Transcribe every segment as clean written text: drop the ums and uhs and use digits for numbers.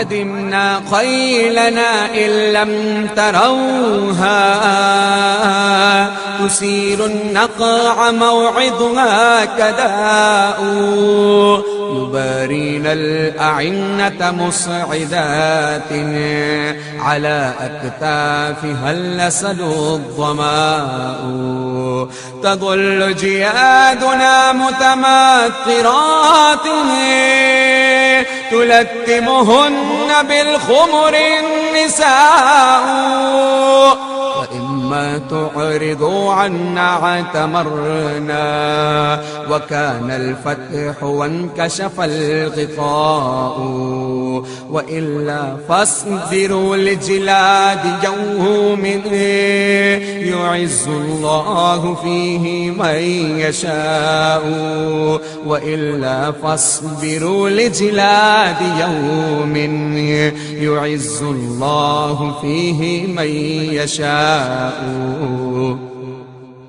قدمنا خيلنا إن لم تروها تسير النقع موعظها كداء يبارين الأعنة مصعدات على أكتافها اللسل الظماء تظل جيادنا متمطرات تلتمهن بالخمر النساء وإما تعرضوا عنا اعتمرنا وكان الفتح وانكشف الغطاء وإلا فاصبروا لجلاد يوم يعز الله فيه من يشاء وإلا فاصبروا لجلاد يوم يعز الله فيه من يشاء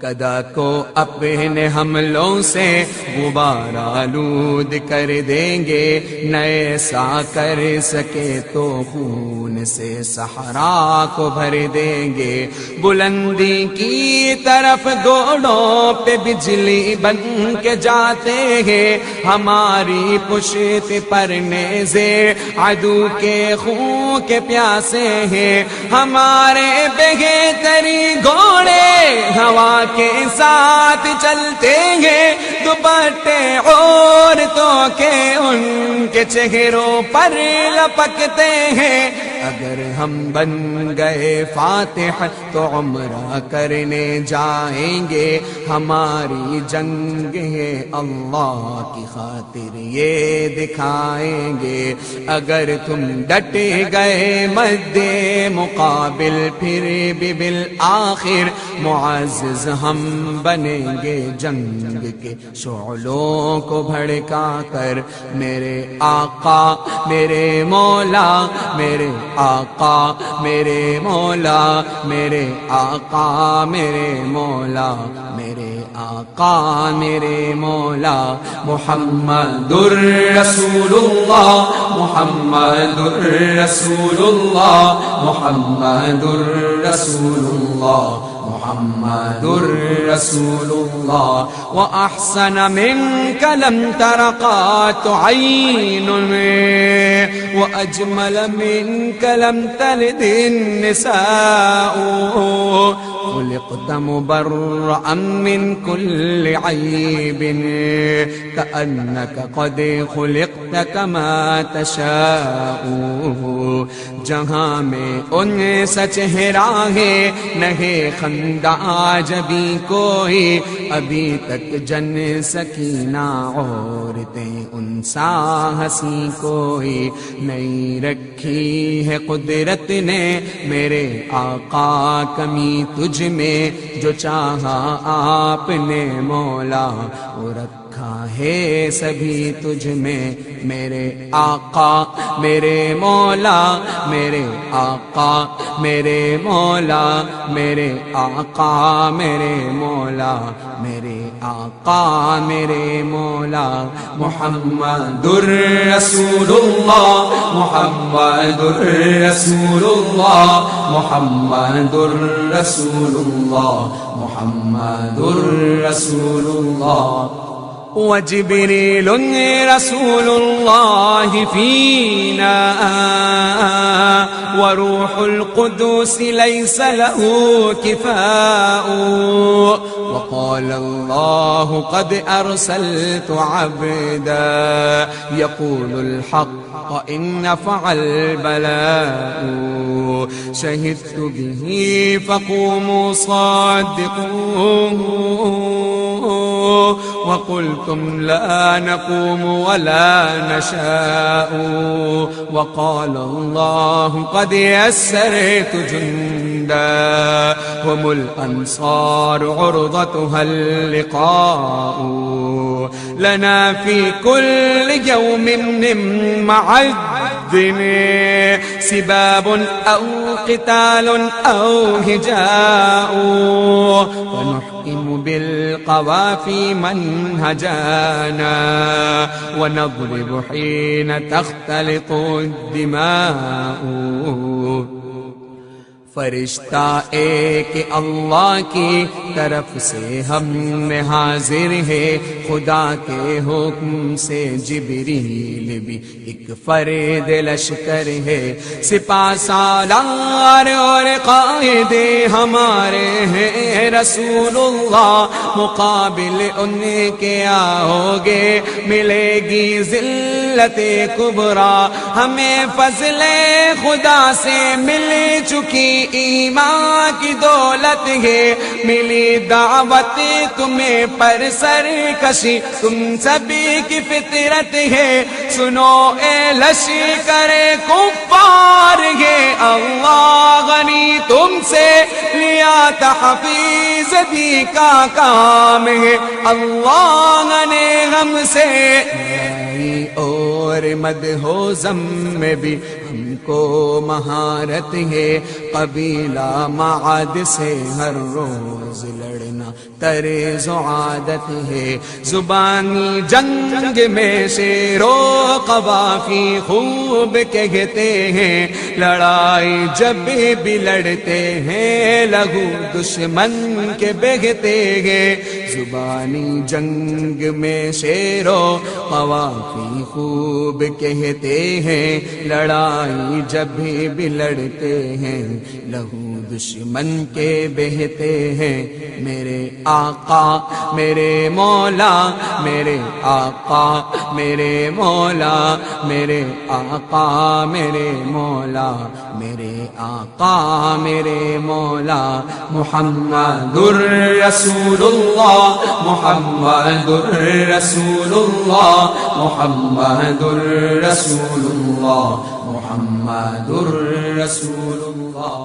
کدا کو اپنے حملوں سے غبار آلود کر دیں گے نئے سا کر سکے تو خون سے صحرا کو بھر دیں گے بلندی کی طرف گھوڑوں پہ بجلی بن کے جاتے ہیں ہماری پشت پر نیزے عدو کے خون کے پیاسے ہیں ہمارے بہتری گھوڑے ہوا کے ساتھ چلتے ہیں دوپٹے عورتوں کے ان کے چہروں پر لپکتے ہیں اگر ہم بن گئے فاتح تو عمرہ کرنے جائیں گے ہماری جنگ ہے اللہ کی خاطر یہ دکھائیں گے اگر تم ڈٹ گئے مد مقابل پھر بھی بالآخر معزز ہم بنیں گے جنگ کے شعلوں کو بھڑکا کر میرے آقا میرے مولا میرے آقا میرے مولا میرے آقا میرے مولا میرے آقا میرے مولا محمد الرسول اللہ محمد الرسول اللہ محمد الرسول اللہ محمد الرسول الله وأحسن منك لم تر قط عين وأجمل منك لم تلد النساء خلقت مبرأ من كل عيب كأنك قد خلقت كما تشاء جہاں میں ان سا چہرہ ہے نہیں خندہ جبھی کوئی ابھی تک جن سکینہ عورتیں ان سا ہنسی کوئی نہیں رکھی ہے قدرت نے میرے آقا کمی تجھ میں جو چاہا آپ نے مولا رکھا ہے سبھی تجھ میں میرے آقا میرے مولا میرے آقا میرے مولا میرے آقا میرے مولا میرے آقا میرے مولا محمد الرسول اللہ محمد الرسول اللہ محمد الرسول اللہ محمد الرسول اللہ وجبريل رسول الله فينا وروح القدس ليس له كفاء وقال الله قد أرسلت عبدا يقول الحق إن نفع البلاء شهدت به فقوموا صادقوه وقلتم لا نقوم ولا نشاء وقال الله قد يسرت جندا هم الأنصار عرضتها اللقاء لنا في كل يوم من معد سباب أو قتال أو هجاء نختم بالقوافي منهجانا ونضرب حين تختلط الدماء فرشتہ ایک اللہ کی طرف سے ہم میں حاضر ہے، خدا کے حکم سے جبریل بھی ایک فرد لشکر ہے، سپاہ سالار اور قائد ہمارے ہیں رسول اللہ، مقابل ان کے آؤ گے ملے گی ذلت کبریٰ، ہمیں فضل خدا سے مل چکی ایمان کی دولت ہے، ملی دعوت تمہیں پر سرکشی تم سبھی کی فطرت ہے، سنو اے لشکر کفار ہے، اللہ غنی تم سے لیا تحفیظ بھی کا کام ہے، اللہ نے ہم سے اور مدح و ذم میں بھی ہم کو مہارت ہے، قبیلہ معاد سے ہر روز لڑنا طرز و عادت ہے، زبانی جنگ میں شیر و قوافی خوب کہتے ہیں، لڑائی جب بھی لڑتے ہیں لہو دشمن کے بہتے ہیں، زبانی جنگ میں شیر و قوافی خوب کہتے ہیں، لڑائی جب بھی لڑتے ہیں لہو دشمن کے بہتے ہیں، میرے آقا میرے مولا میرے آقا میرے مولا میرے آقا میرے مولا میرے آقا میرے مولا محمد الرسول اللہ محمد الرسول اللہ محمد الرسول اللہ محمد الرسول اللہ۔